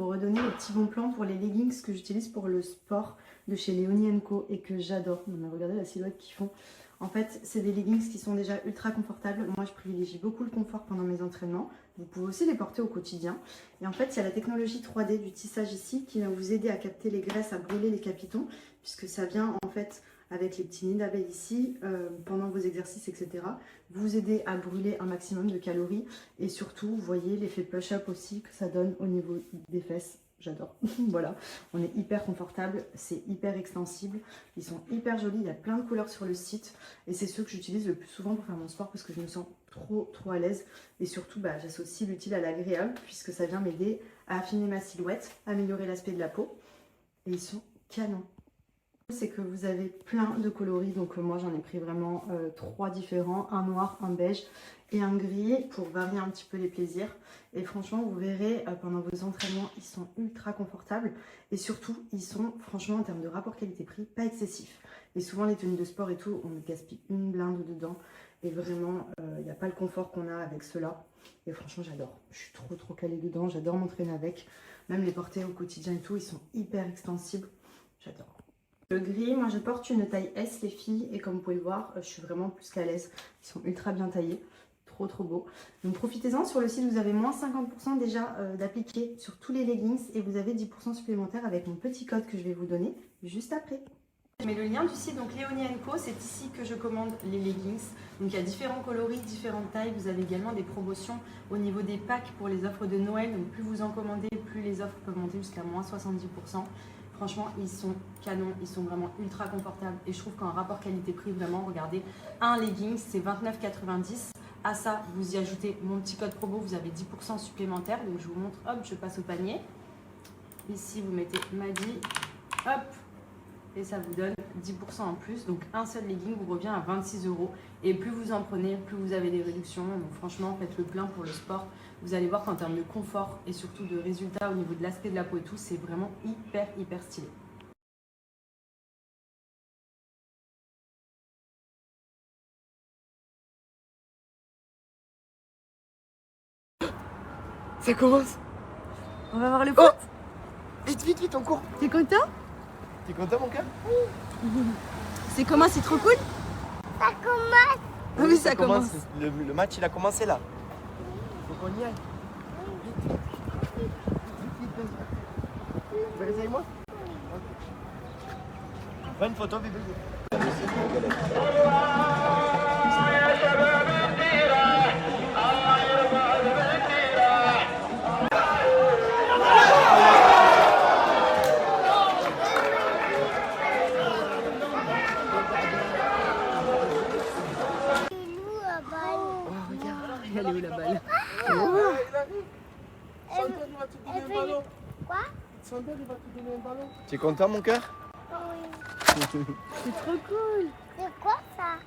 vous redonner les petits bons plans pour les leggings que j'utilise pour le sport de chez Leonie & Co et que j'adore. Regardez la silhouette qu'ils font. En fait, c'est des leggings qui sont déjà ultra confortables. Moi, je privilégie beaucoup le confort pendant mes entraînements. Vous pouvez aussi les porter au quotidien. Et en fait, il y a la technologie 3D du tissage ici qui va vous aider à capter les graisses, à brûler les capitons, puisque ça vient en fait avec les petits nids d'abeilles ici, pendant vos exercices, etc. Vous aider à brûler un maximum de calories. Et surtout, vous voyez l'effet push-up aussi que ça donne au niveau des fesses. J'adore. Voilà, on est hyper confortable, c'est hyper extensible, ils sont hyper jolis, il y a plein de couleurs sur le site et c'est ceux que j'utilise le plus souvent pour faire mon sport parce que je me sens trop à l'aise et surtout j'associe l'utile à l'agréable puisque ça vient m'aider à affiner ma silhouette, améliorer l'aspect de la peau et ils sont canons. C'est que vous avez plein de coloris, donc moi j'en ai pris vraiment 3 différents, un noir, un beige et un gris pour varier un petit peu les plaisirs. Et franchement vous verrez pendant vos entraînements, ils sont ultra confortables et surtout ils sont franchement en termes de rapport qualité-prix pas excessifs. Et souvent les tenues de sport et tout, on gaspille une blinde dedans et vraiment il n'y a pas le confort qu'on a avec ceux-là. Et franchement j'adore, je suis trop calée dedans, j'adore m'entraîner avec, même les porter au quotidien et tout, ils sont hyper extensibles, j'adore. Le gris, moi je porte une taille S les filles et comme vous pouvez le voir, je suis vraiment plus qu'à l'aise. Ils sont ultra bien taillés, trop beaux. Donc profitez-en, sur le site vous avez moins 50% déjà d'appliqué sur tous les leggings et vous avez 10% supplémentaire avec mon petit code que je vais vous donner juste après. Je mets le lien du site, donc Leonie & Co, c'est ici que je commande les leggings. Donc il y a différents coloris, différentes tailles. Vous avez également des promotions au niveau des packs pour les offres de Noël. Donc plus vous en commandez, plus les offres peuvent monter jusqu'à moins 70%. Franchement, ils sont canons, ils sont vraiment ultra confortables et je trouve qu'en rapport qualité-prix, vraiment, regardez, un legging, c'est 29,90 €. À ça, vous y ajoutez mon petit code promo, vous avez 10% supplémentaire. Donc, je vous montre, hop, je passe au panier. Ici, vous mettez Madi, hop, et ça vous donne 10% en plus. Donc, un seul legging vous revient à 26 €. Et plus vous en prenez, plus vous avez des réductions. Donc, franchement, faites le plein pour le sport. Vous allez voir qu'en termes de confort et surtout de résultats au niveau de l'aspect de la peau et tout, c'est vraiment hyper stylé. Ça commence. On va voir le foot. Vite, on court. T'es content? T'es content mon cœur? C'est comment? C'est trop cool? Ça commence. Ah oui, ça commence. Le match il a commencé là. Faut qu'on y aille. Vite, essaye-moi. Prends une photo bébé. Elle est où la balle? Quoi? Tu es content mon cœur? Oui. C'est trop cool. C'est quoi ça?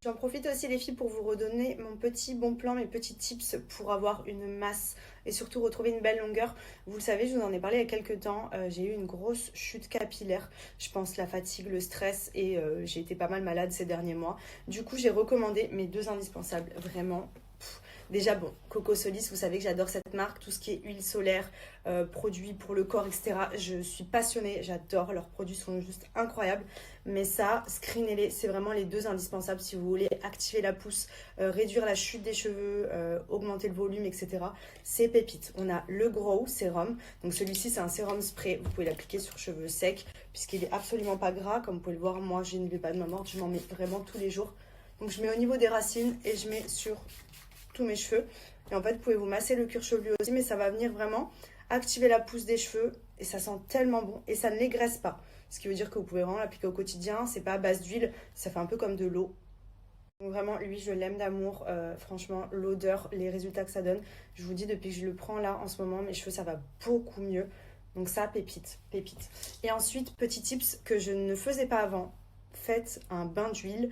J'en profite aussi les filles pour vous redonner mon petit bon plan, mes petits tips pour avoir une masse et surtout retrouver une belle longueur. Vous le savez, je vous en ai parlé il y a quelques temps, j'ai eu une grosse chute capillaire, je pense la fatigue, le stress et j'ai été pas mal malade ces derniers mois. Du coup j'ai recommandé mes 2 indispensables, vraiment. Déjà bon, Coco Solis, vous savez que j'adore cette marque, tout ce qui est huile solaire, produits pour le corps, etc. Je suis passionnée, j'adore, leurs produits sont juste incroyables. Mais ça, screenez-les, c'est vraiment les 2 indispensables si vous voulez activer la pousse, réduire la chute des cheveux, augmenter le volume, etc. C'est pépite. On a le Grow Sérum, donc celui-ci c'est un sérum spray, vous pouvez l'appliquer sur cheveux secs puisqu'il est absolument pas gras, comme vous pouvez le voir, moi je ne vais pas de ma morte, je m'en mets vraiment tous les jours. Donc je mets au niveau des racines et je mets sur tous mes cheveux. Et en fait, vous pouvez vous masser le cuir chevelu aussi, mais ça va venir vraiment activer la pousse des cheveux et ça sent tellement bon et ça ne les graisse pas. Ce qui veut dire que vous pouvez vraiment l'appliquer au quotidien, c'est pas à base d'huile, ça fait un peu comme de l'eau. Donc vraiment, lui, je l'aime d'amour. Franchement, l'odeur, les résultats que ça donne. Je vous dis, depuis que je le prends là, en ce moment, mes cheveux, ça va beaucoup mieux. Donc ça, pépite, pépite. Et ensuite, petit tips que je ne faisais pas avant. Faites un bain d'huile.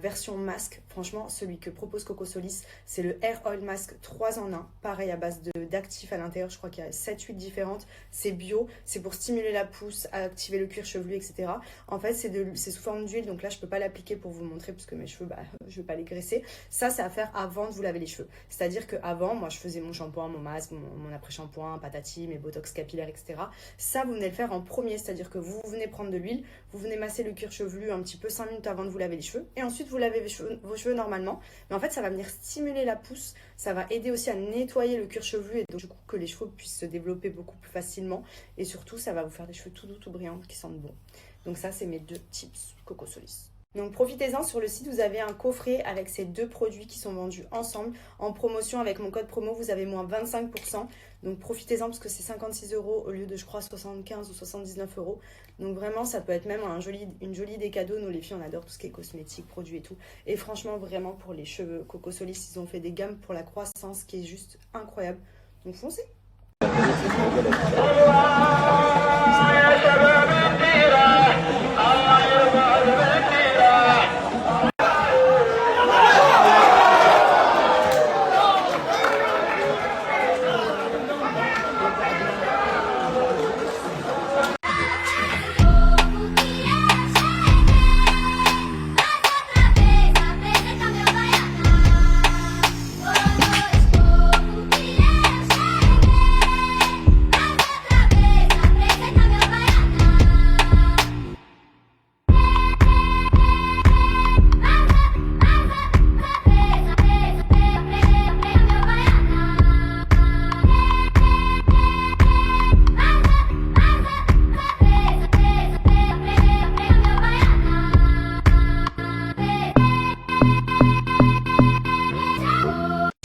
Version masque, franchement celui que propose Coco Solis, c'est le Hair Oil Mask 3 en 1, pareil à base d'actifs à l'intérieur, je crois qu'il y a 7 huiles différentes, c'est bio, c'est pour stimuler la pousse, activer le cuir chevelu, etc. En fait c'est sous forme d'huile, donc là je peux pas l'appliquer pour vous montrer parce que mes cheveux, je vais pas les graisser. Ça c'est à faire avant de vous laver les cheveux, c'est à dire qu'avant moi je faisais mon shampoing, mon masque, mon après-shampoing, patati, mes botox capillaires, etc. Ça vous venez le faire en premier, c'est à dire que vous venez prendre de l'huile, vous venez masser le cuir chevelu un petit peu 5 minutes avant de vous laver les cheveux. Et ensuite, vous lavez vos cheveux normalement. Mais en fait, ça va venir stimuler la pousse. Ça va aider aussi à nettoyer le cuir chevelu. Et donc, du coup, que les cheveux puissent se développer beaucoup plus facilement. Et surtout, ça va vous faire des cheveux tout doux, tout brillants, qui sentent bon. Donc ça, c'est mes 2 tips Coco Solis. Donc profitez-en, sur le site vous avez un coffret avec ces 2 produits qui sont vendus ensemble en promotion. Avec mon code promo vous avez moins 25%, donc profitez-en parce que c'est 56 € au lieu de je crois 75 ou 79 €. Donc vraiment ça peut être même une jolie idée cadeau. Nous les filles on adore tout ce qui est cosmétique, produits et tout, et franchement vraiment pour les cheveux Coco Solis ils ont fait des gammes pour la croissance qui est juste incroyable, donc foncez.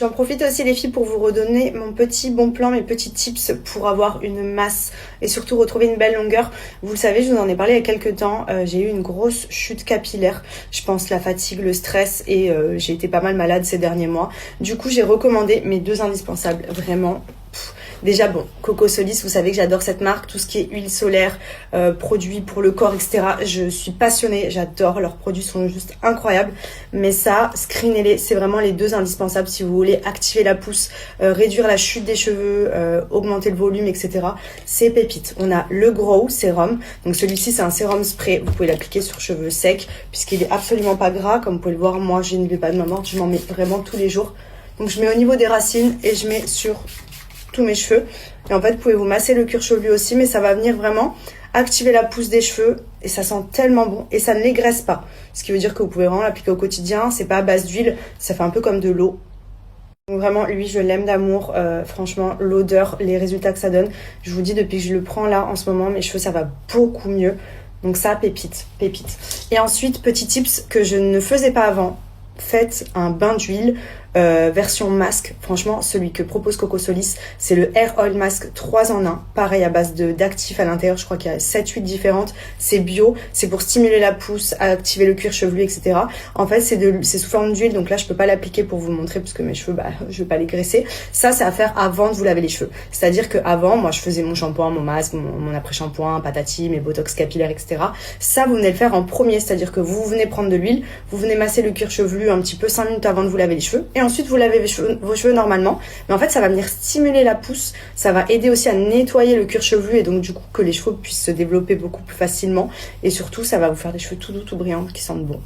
J'en profite aussi les filles pour vous redonner mon petit bon plan, mes petits tips pour avoir une masse et surtout retrouver une belle longueur. Vous le savez, je vous en ai parlé il y a quelques temps, j'ai eu une grosse chute capillaire. Je pense la fatigue, le stress et j'ai été pas mal malade ces derniers mois. Du coup, j'ai recommandé mes 2 indispensables, vraiment. Déjà bon, Coco Solis, vous savez que j'adore cette marque, tout ce qui est huile solaire, produits pour le corps, etc. Je suis passionnée, j'adore, leurs produits sont juste incroyables. Mais ça, screenez-les, c'est vraiment les 2 indispensables si vous voulez activer la pousse, réduire la chute des cheveux, augmenter le volume, etc. C'est pépite. On a le Grow Sérum, donc celui-ci c'est un sérum spray, vous pouvez l'appliquer sur cheveux secs puisqu'il est absolument pas gras. Comme vous pouvez le voir, moi je ne vais pas de ma mort, je m'en mets vraiment tous les jours. Donc je mets au niveau des racines et je mets sur tous mes cheveux. Et en fait, vous pouvez vous masser le cuir chevelu aussi, mais ça va venir vraiment activer la pousse des cheveux et ça sent tellement bon et ça ne les graisse pas. Ce qui veut dire que vous pouvez vraiment l'appliquer au quotidien, c'est pas à base d'huile, ça fait un peu comme de l'eau. Donc vraiment, lui, je l'aime d'amour. Franchement, l'odeur, les résultats que ça donne. Je vous dis, depuis que je le prends là, en ce moment, mes cheveux, ça va beaucoup mieux. Donc ça, pépite, pépite. Et ensuite, petit tips que je ne faisais pas avant. Faites un bain d'huile version masque, franchement celui que propose Coco Solis, c'est le Hair Oil Mask 3 en 1, pareil à base d'actifs à l'intérieur, je crois qu'il y a 7 huiles différentes, c'est bio, c'est pour stimuler la pousse, activer le cuir chevelu, etc. En fait c'est sous forme d'huile, donc là je peux pas l'appliquer pour vous montrer parce que mes cheveux, je vais pas les graisser. Ça c'est à faire avant de vous laver les cheveux, c'est à dire que avant moi je faisais mon shampoing, mon masque, mon après-shampoing, patati, mes botox capillaires, etc. Ça vous venez le faire en premier, c'est à dire que vous venez prendre de l'huile, vous venez masser le cuir chevelu un petit peu 5 minutes avant de vous laver les cheveux et ensuite vous lavez vos cheveux normalement. Mais en fait ça va venir stimuler la pousse, ça va aider aussi à nettoyer le cuir chevelu et donc du coup que les cheveux puissent se développer beaucoup plus facilement et surtout ça va vous faire des cheveux tout doux, tout brillants, qui sentent bon.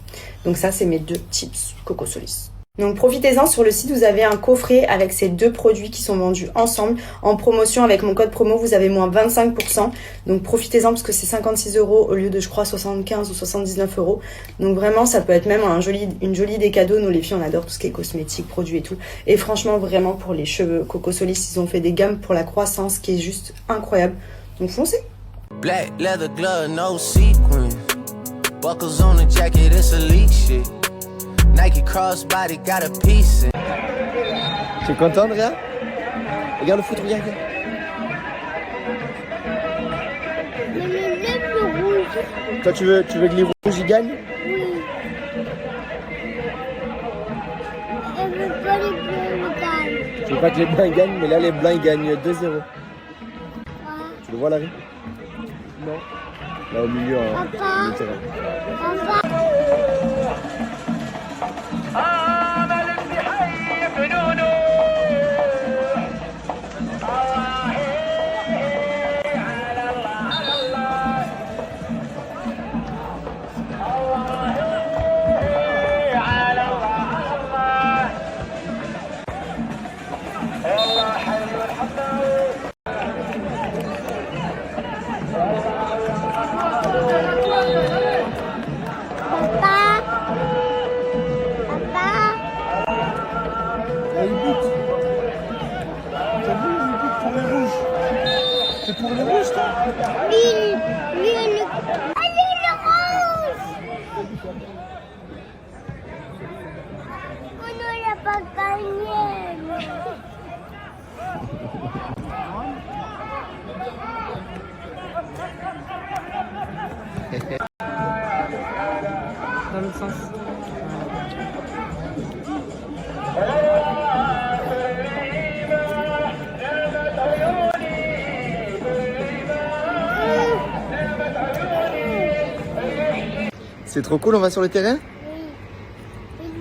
Donc ça c'est mes 2 tips Coco Solis. Donc profitez-en, sur le site vous avez un coffret avec ces 2 produits qui sont vendus ensemble en promotion. Avec mon code promo vous avez moins 25%, donc profitez-en parce que c'est 56 € au lieu de je crois 75 ou 79 €. Donc vraiment ça peut être même une jolie idée cadeau. Nous les filles on adore tout ce qui est cosmétique, produits et tout, et franchement vraiment pour les cheveux Coco Solis ils ont fait des gammes pour la croissance qui est juste incroyable, donc foncez. Black leather glove, no sequin. Buckles on the jacket, it's elite shit. Nike crossbody got a piece in. Tu es content, Andrea? Regarde le foot, regarde. Toi, tu veux que les rouges y gagnent? Oui. Je veux pas les bleus me gagnent. Tu veux pas que les blancs gagnent, mais là, les blancs, ils gagnent 2-0. Ouais. Tu le vois, Larry? Non. Là, au milieu, au milieu de terrain. Papa. C'est pour les rouges, toi? Allez, le rouge! On n'a pas gagné. Dans l'autre sens. C'est trop cool, on va sur le terrain? Oui.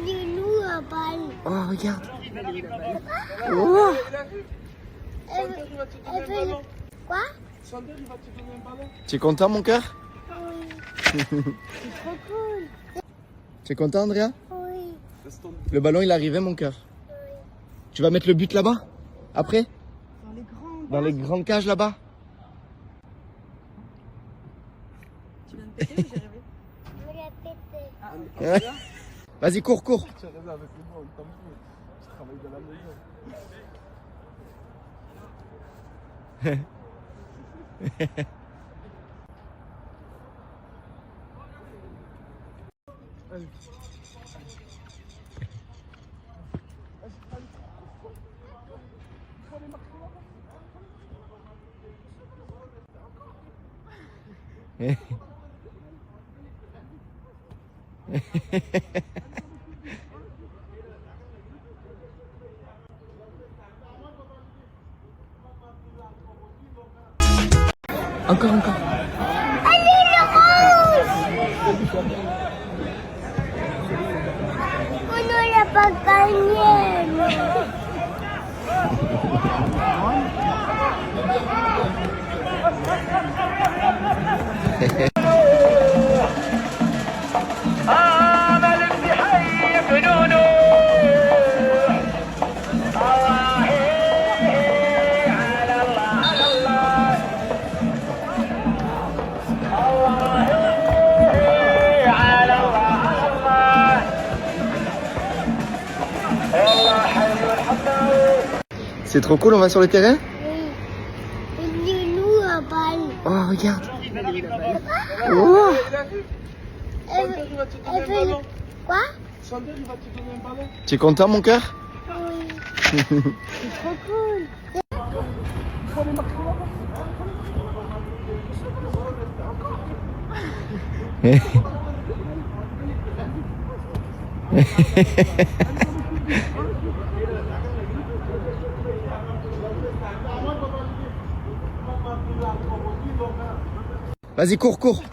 Il est lourd à balle. Oh, regarde. Oh. Quoi? Tu es content, mon cœur? Oui. C'est trop cool. Tu es content, Andrea? Oui. Le ballon, il est arrivé, mon cœur. Oui. Tu vas mettre le but là-bas? Après? Dans les grands. Dans les grandes cages là-bas? Tu viens de péter ou j'ai rêvé? Je l'ai pété. Vas-y, cours, cours. Encore, encore. Allez, le rouge! On n'a pas gagné. C'est trop cool, on va sur le terrain? Oui. Il est lourd à balle. Oh, regarde. Oh. Quoi? Tu es content, mon cœur? Oui. C'est trop cool. Vas-y, cours, cours.